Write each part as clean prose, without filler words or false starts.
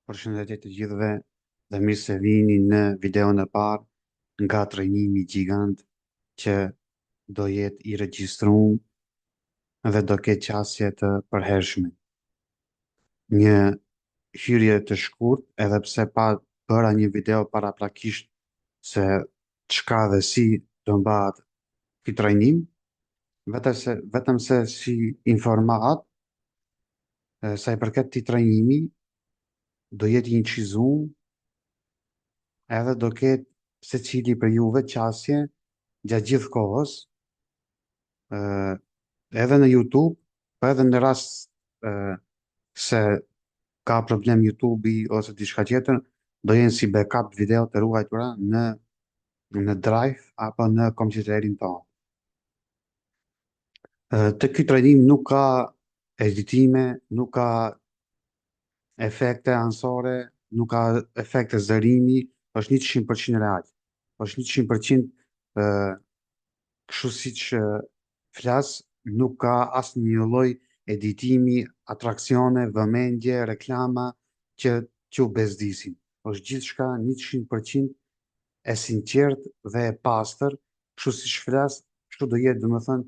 Përshëndetje të gjithëve dhe mirë se vini në videon e parë nga trajnimi gjigant që do jetë i regjistruar dhe do ketë qasje të përhershme. Një hyrje të shkurt, edhe pse pa bëra një video paraprakisht se çka dhe si do mbahet ky trajnim, vetëm se si informat, sa i përket këtij trajnimi, do jetë i incizuar edhe do ketë secili për juve qasje gjatë gjithë kohës, ë, edhe në YouTube, po edhe në rast se ka problem YouTube-i ose diçka tjetër, do jenë si backup video të ruajtura në Drive apo në kompjuterin tonë. Të ky trajnim nuk ka editime, nuk ka efekte ansore, nuk ka efekte zërimi, është 100% real. Është 100% kështu siç flas, nuk ka asnjë lloj editimi, atraksione, vëmendje, reklama që t'ju bezdisin. Është gjithçka 100% e sinqert dhe e pastër, kështu siç flas, kështu do jetë domethënë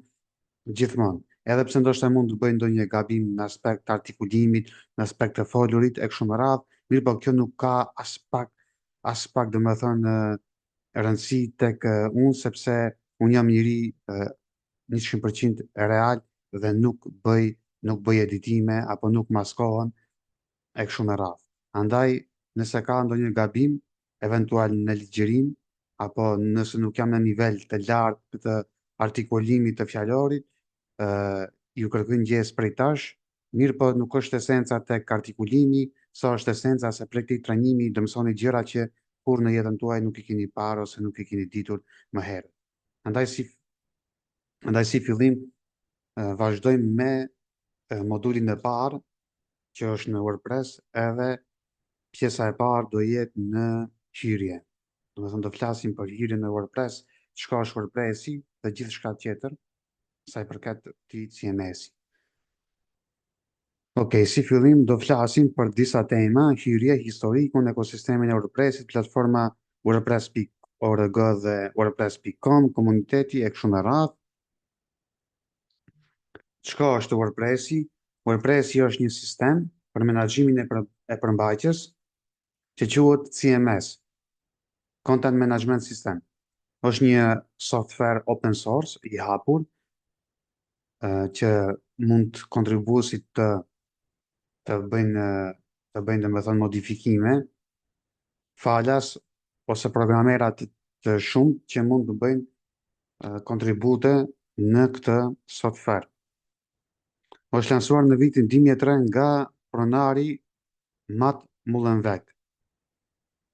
gjithmonë. Edhe pse ndoshta mund të bëj ndonjë gabim në aspekt të artikulimit, në aspekt të folurit e kështu me radhë, mirë po kjo nuk ka as pak domethënë rëndësi tek unë sepse unë jam njëri 100% real dhe nuk bëj editime apo nuk maskohen e kështu me radhë. Andaj, nëse ka ndonjë gabim, eventual në ligjërim, apo nëse nuk jam në nivel të lartë të artikulimit të fjalorit, ju kërkoj ndjes prej tash, mirë po nuk është esenca tek artikulimi, sa është esenca se prej këtij trajnimi do mësoni gjëra që kur në jetën tuaj nuk i keni parë ose nuk i keni ditur më herët. Andaj si Andaj si fillim, vazhdojmë me modulin e parë, që është në WordPress, edhe pjesa e parë do jetë në hyrje. Do të thonë do flasim për hyrjen në WordPress, çka është WordPressi dhe gjithçka tjetër sa i përket këtij CMS-i. Okej, si fillim do flasim për disa tema: hyrje, historikun, ekosistemin e WordPressit, platforma WordPress.org dhe WordPress.com, komuniteti e kështu me radhë. Çka është WordPressi? WordPressi është një sistem për menaxhimin e përmbajtjes që quhet CMS, Content Management System. Është një software open source i hapur që mund kontribuesit të bëjnë domethënë modifikime, falas ose programera të shumë që mund të bëjnë kontribute në këtë software. Është lansuar në vitin 2003 nga pronari Matt Mullenweg.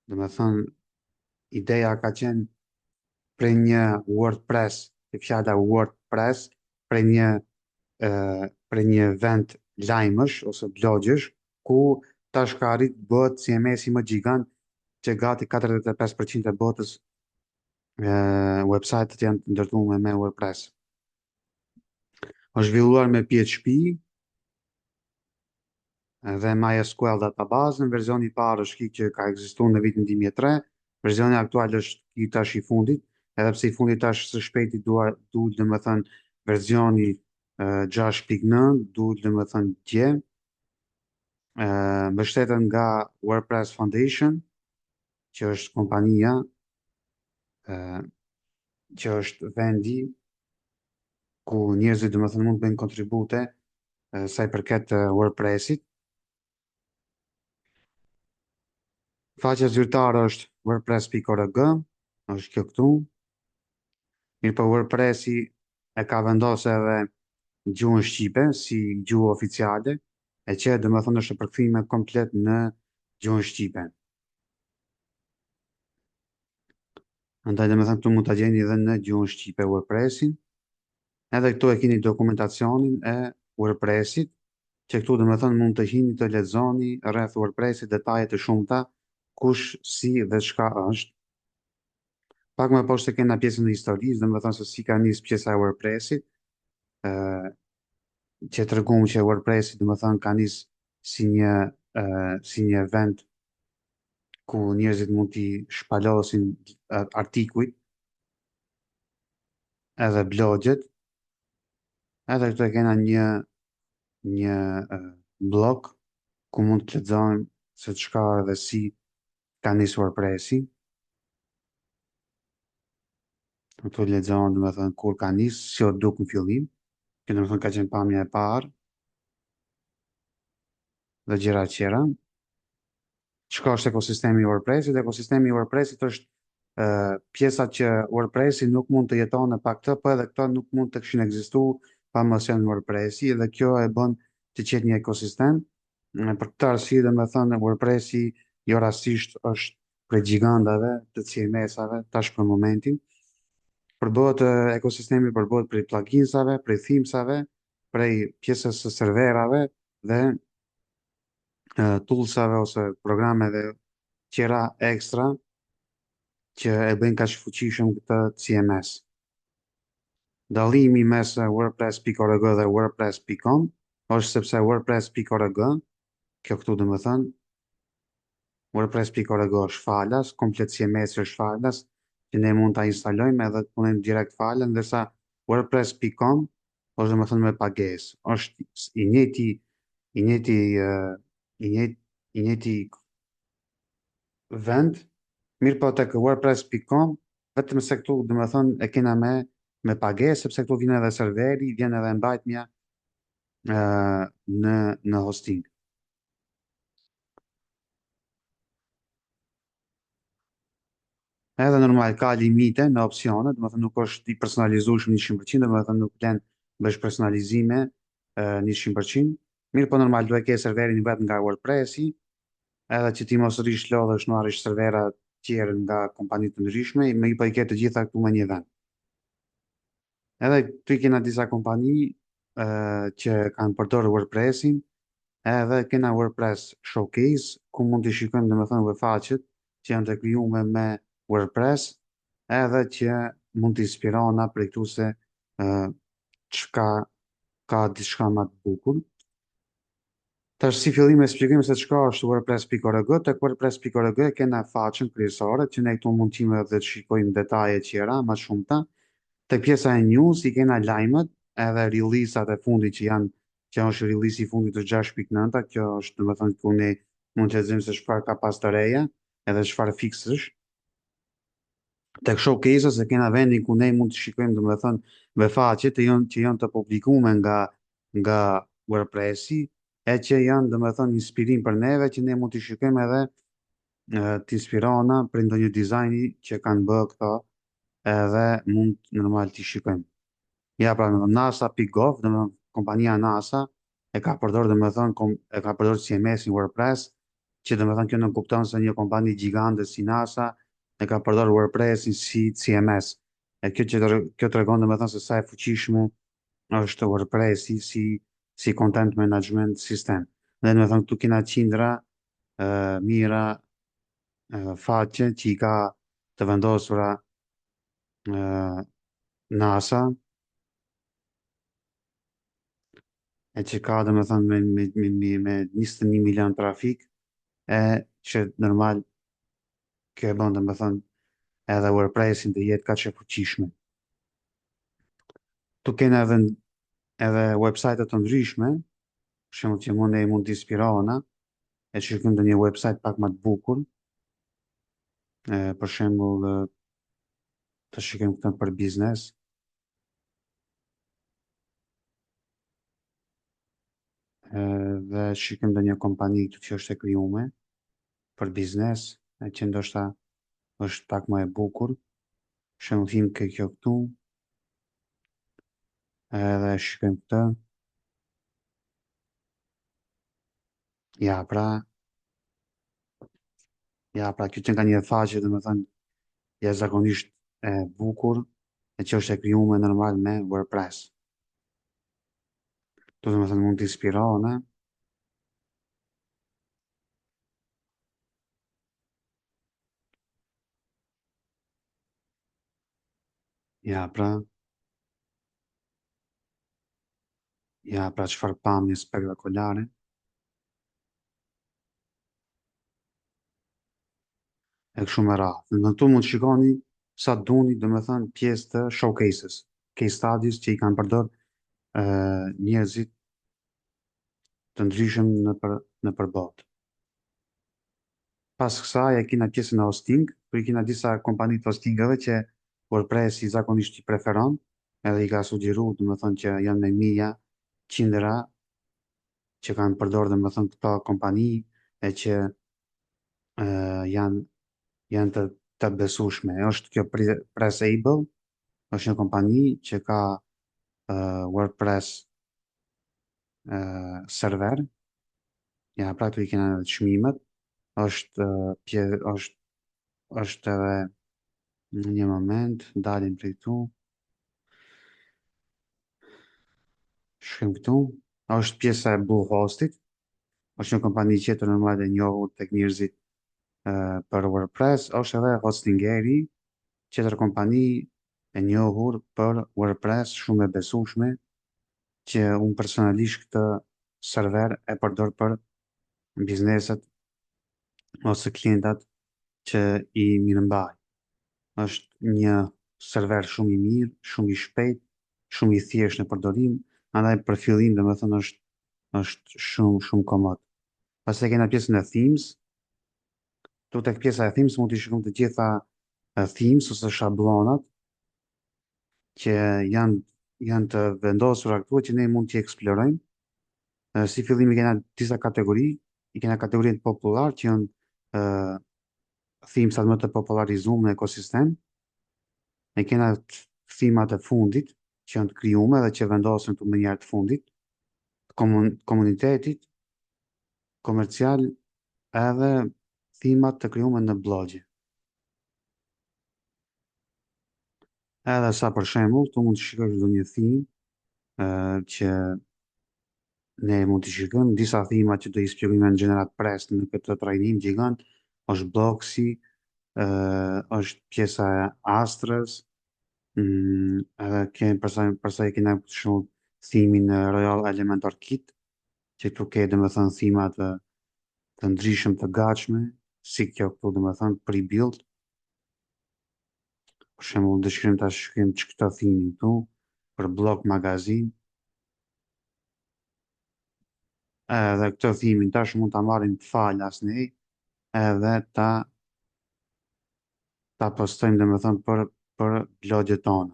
Domethënë, ideja ka qenë prej një WordPress, e fjala WordPress, prej një vend lajmësh ose blogjësh, ku tash ka arrit bëhet CMS-i më gjigant që gati 45% e botës website-et janë të ndërtuar me WordPress. Është zhvilluar me PHP dhe MySQL database. Në verzioni i parë është ky që ka ekzistuar në vitin 2003, verzioni aktual është ky tash i fundit, edhe pse i fundit tash së shpejti dul domethënë verzioni 6.9, dul domethënë dje, mbështeten nga WordPress Foundation, që është kompania, që është vendi ku njerëzit domethënë mund të bëjnë kontribute sa i përket WordPressit. Faqja zyrtare është wordpress.org, është kjo këtu. Mirë po WordPressi e ka vendosur edhe gjuhën shqipe si gjuhë oficiale, e që domethënë është përkthime komplet në gjuhën shqipe. Andaj domethënë këtu mund ta gjeni edhe në gjuhën shqipe WordPressin. Edhe këtu e keni dokumentacionin e WordPressit, që këtu domethënë mund të hini të lexoni rreth WordPressit detaje të shumta, kush, si dhe çka është. Pak më poshtë kena pjesën e historisë, domethënë se si ka nis pjesa e WordPressit, që tregon që WordPressi domethënë ka nis si një vend ku njerëzit mund t'i shpalosin artikujt, edhe blogjet, edhe këtu e kena një blog ku mund të lexojmë se çka edhe si ka nisur WordPressi. Këtu lexojmë, domethënë, kur ka nis, si o duk në fillim, që domethënë ka qenë pamja e parë dhe gjëra të tjera. Çka është ekosistemi i WordPressit? Ekosistemi i WordPressit është pjesa që WordPressi nuk mund të jetonte pa këtë, po edhe këto nuk mund të kishin ekzistuar pa mos qenë WordPressi, dhe kjo e bën të qetë një ekosistem. Për këtë arsye, domethënë, WordPressi jo rastisht është prej gjigantave të CMS-ave tash për momentin. Përbëhet ekosistemi përbëhet prej pluginsave, prej themesave, prej pjesës së serverave dhe toolsave ose programeve tjera ekstra që e bëjnë kaq fuqishëm këtë CMS. Dallimi mes WordPress.org dhe WordPress.com është sepse WordPress.org, kjo këtu domethënë, WordPress.org është falas, komplet CMS është falas, që ne mund ta instalojmë edhe të punojmë direkt falën, ndërsa WordPress.com është domethënë me pagesë. Është i njëjti i njëjti vend, mirë po tek WordPress.com, vetëm se këtu domethënë e kena me pagesë, sepse këtu vjen edhe serveri, vjen edhe mbajtja në hosting. Edhe normal ka limite në opsione, domethënë nuk është i personalizueshëm 100%, domethënë nuk vlen bësh personalizime 100%. Mirë po normal duhet ke serverin vetë nga WordPressi, edhe që ti mos rish lodhesh në arish servera tjerë nga kompani të ndryshme, me i po i ke të gjitha këtu me një vend. Edhe tu i kena disa kompani që kanë përdorur WordPressin, edhe kena WordPress Showcase, ku mund të shikojmë domethënë vefaqet që janë të krijuar me WordPress, edhe që mund të inspirona për këtu se çka ka diçka më të bukur. Tash si fillim e shpjegojmë se çka është WordPress.org. Tek WordPress.org kena faqen kryesore që ne këtu mund të dhe të shikojmë detaje tjera më shumëta. Tek pjesa e news i kena lajmet edhe release-at e fundit që është release i fundit të 6.9, kjo është domethënë ku ne mund të lexojmë se çfarë ka pas të reja edhe çfarë fiksësh. Tek showcase-s e kena vendin ku ne mund të shikojmë domethënë vefaqe që janë të publikuar nga WordPressi, e që janë domethënë inspirim për neve që ne mund të shikojmë edhe të inspirona për ndonjë dizajni që kanë bërë këto, edhe mund normal të shikojmë. Ja, pra, NASA.gov, domethënë kompania NASA e ka përdorur domethënë e ka përdorur CMS-in WordPress, që domethënë kjo nuk kupton se një kompani gjigante si NASA e ka përdorur WordPressin si CMS. E kjo tregon domethënë se sa e fuqishme është WordPressi si content management system. Dhe domethënë këtu kena qindra mira faqe që i ka të vendosura NASA, e që ka domethënë me 21 milion trafik, e që normal kjo e bën domethënë edhe WordPressin të jetë kaq e fuqishme. Tu kena edhe website të ndryshme, për shembull që mund të inspirohena, e që shikojmë ndonjë website pak më të bukur, për shembull të shikojmë këtë për biznes, dhe shikojmë ndonjë kompani këtu që është e krijuar për biznes, e që ndoshta është pak më e bukur. Për shembull thim ke kjo këtu, edhe shikojmë këtë. Ja pra, kjo që nga një faqe domethënë jashtëzakonisht e bukur, e që është e krijuar normal me WordPress. Tu domethënë mund të inspirohen, ja pra, çfarë pamje spektakolare. e kështu me radhë. Në këtu mund të shikoni sa duni, dhe me thënë, pjesë të showcases, case studies që i kanë përdor njerëzit të ndryshëm në përbotë. Pas kësaj e kina pjesën e hosting, për i kina disa kompani të hostingëve që WordPress i zakonisht i preferon, edhe i ka sugjeru, dhe me thënë që janë me mija, qindra që kanë përdorë dhe me thënë këto kompani e që janë të besueshme. Është kjo Pressable, është një kompani që ka WordPress server, ja pra këtu i kena edhe çmimet, është është edhe në një moment, dalim prej këtu, shkrim këtu, është pjesa e Bluehostit, është një kompani tjetër normal e njohur tek njerëzit për WordPress, është edhe hostingeri, tjetër kompani e njohur për WordPress, shumë e besueshme, që unë personalisht këtë server e përdor për bizneset ose klientat që i mirëmbaj. Është një server shumë i mirë, shumë i shpejt, shumë i thjesht në përdorim, andaj për fillim domethënë është shumë komod. Pastaj kena pjesën e themes, tu tek pjesa e themes mund të shikojmë të gjitha themes ose shablonat që janë të vendosura këtu që ne mund t'i eksplorojmë. Si fillim i kena disa kategori, i kena kategorinë popular që janë themesat më të popularizuar në ekosistem, e kena themat e fundit që janë të krijuara dhe që vendosen këtu më njëherë të fundit, komunitetit, komercial edhe themat të krijuara në blogje. Edhe sa për shembull, tu mund të shikosh ndonjë theme që ne mund të shikojmë disa thema që do i shpjegojmë në gjenerat press në këtë trajnim gigant, është Bloxy, është pjesa e Astrës, edhe kemi përsa i kena për shumë thimin e Royal Elementor Kit, që këtu ke dhe me thënë thimat të ndryshëm të gatshme, si kjo këtu dhe me thënë pre-built, për shumë dëshkrim të shkrim që këto thimin këtu, për blog magazin, edhe këto thimin tash mund të marrim të falas ne, edhe ta postojmë dhe me thënë për blogjet tonë.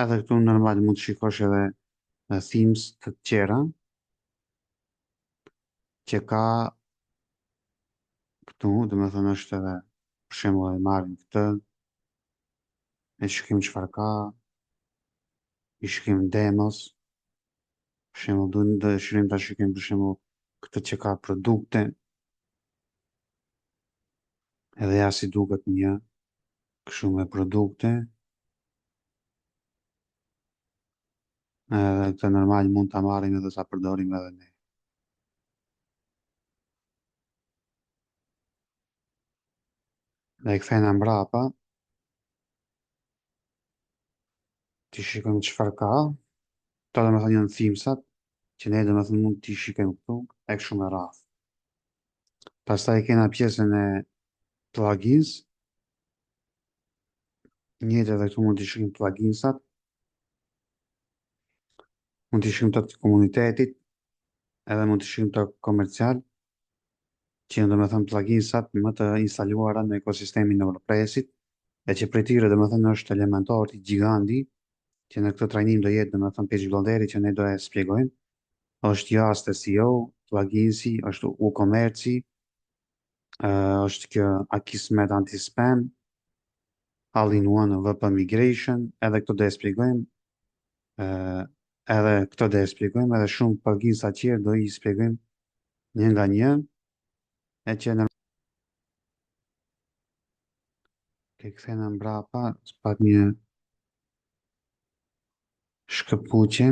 Edhe këtu normal mund të shikosh edhe themes të tjera që ka këtu, dhe me thënë është edhe për shembull e marrim këtë, e shikim çfarë ka, i shikim demos, për shembull do të shirim ta shikim për shembull këtë që ka produkte, edhe ja si duket një kështu me produkte, edhe këtë normal mund ta marrim edhe sa përdorim edhe ne. Dhe i kthejna mbrapa, ti shikojmë çfarë ka, këto dhe me thënë janë themesat, që ne dhe me thënë mund t'i shikojmë këtu, e kështu me radhë. Pastaj kena pjesën e plugins, njëtë edhe këtu mund t'i shikojmë pluginsat, mund t'i shikojmë të komunitetit, edhe mund t'i shikojmë të komercial, që janë dhe me thënë pluginsat më të instaluara në ekosistemin në WordPressit, e që prej tyre dhe me thënë është Elementor i giganti, që në këtë trajnim do jetë dhe me thënë page builderi që ne do e spjegojmë, është Yoast SEO, pluginsi, është WooCommerce, është kjo Akismet Anti-Spam, All-in-One VP Migration, edhe këto do e spjegojmë, eh, edhe këto do e spjegojmë, edhe shumë pluginsa tjerë do i spjegojmë një nga një, e që në ke kthena mbrapa, s'pat një shkëpuqje,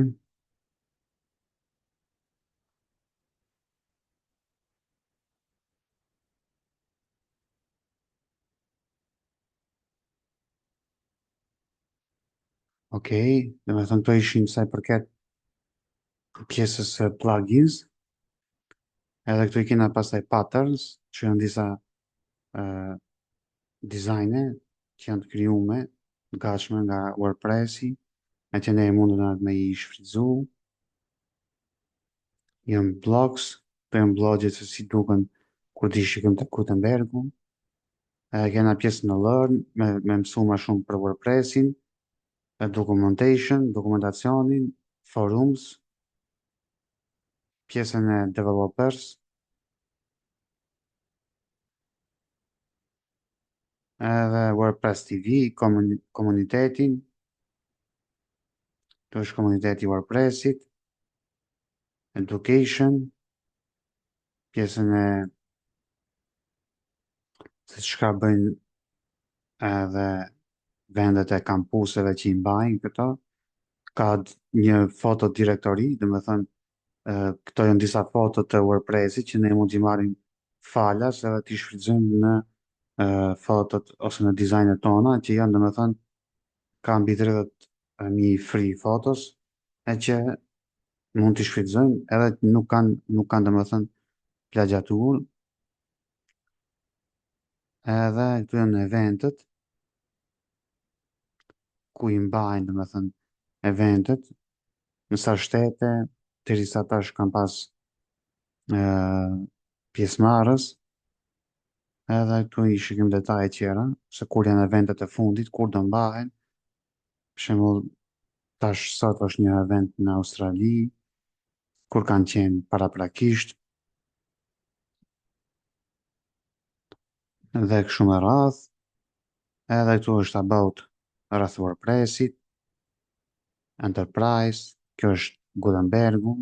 okej, dhe me thënë këto ishin sa i përket pjesës së plugins, Edhe këtu i kena pastaj patterns, që janë disa uh, dizajne që janë të krijume, të gatshme nga WordPressi, e që ne e mundën me i shfrytzu. Janë blogs, të janë blogjet se si duken kur t'i shikëm të Gutenbergu. Kena pjesën në Learn, me mësu ma shumë për WordPressin, documentation, dokumentacionin, forums, pjesën e developers, edhe WordPress TV, komunitetin, të është komuniteti WordPressit, education, pjesën e se çka bëjnë edhe vendet e kampuseve që i mbajnë këto. Ka një foto direktori, dhe me thënë, këto janë disa foto të WordPressit që ne mund t'i marrim falas edhe t'i shfrytëzojmë në fotot ose në dizajnet tona, që janë dhe me thënë, ka mbi 30.000 free photos, e që mund t'i shfrytëzojmë edhe nuk kanë dhe me thënë plagjatur, edhe këtu janë eventet, ku i mbajnë dhe me thënë eventet, në sa shtete, të risa tash kam pas pjesëmarrës, edhe këtu i shikim detaje tjera, se kur janë eventet e fundit, kur do mbahen, për shembull tash sot është një event në Australi, kur kanë qenë paraprakisht, dhe kështu me radhë, edhe këtu është about rreth WordPressit, Enterprise, kjo është Gutenbergu,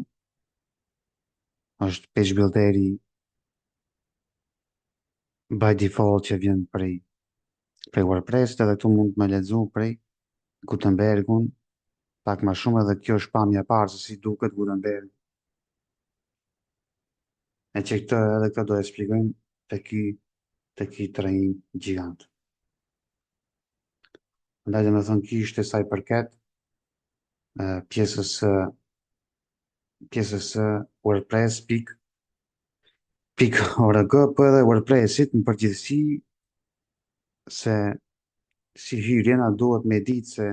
është page builderi by default që vjen prej WordPressit, edhe këtu mund të me lexu prej Gutenbergun, pak më shumë, edhe kjo është pamja e parë se si duket Gutenberg. E që këtë edhe këtë do e shpjegojmë të ky trajnim gjigant. Ndaj dhe me thënë ky ishte sa i përket pjesës WordPress.org, po edhe WordPressit në përgjithësi, se si hyrje na duhet me ditë se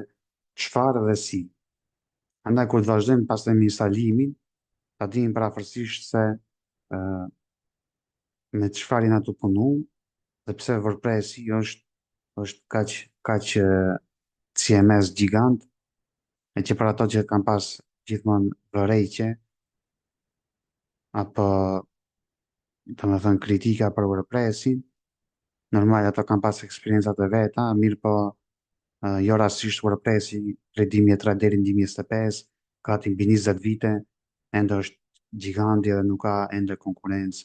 çfarë dhe si. Andaj kur të vazhdojmë pas me instalimin, ta dimë parafërsisht se me çfarë jena të punu, dhe pse WordPressi është kaq CMS gjigant, e që për ato që kanë pas gjithmonë vërejtje, apo të me thënë kritika për WordPressin, normal ato kanë pas eksperiencat e veta, mirë po jo rastisht WordPressi prej 2003 deri në 2025, ka ti mbi 20 vite, ende është giganti dhe nuk ka ende konkurrencë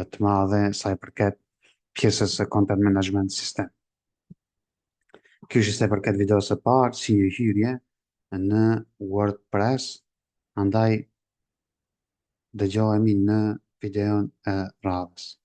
të madhe sa i përket pjesës së content management system. Ky është se përket videos së parë, si një hyrje në WordPress, andaj dëgjohemi në videon e radhës.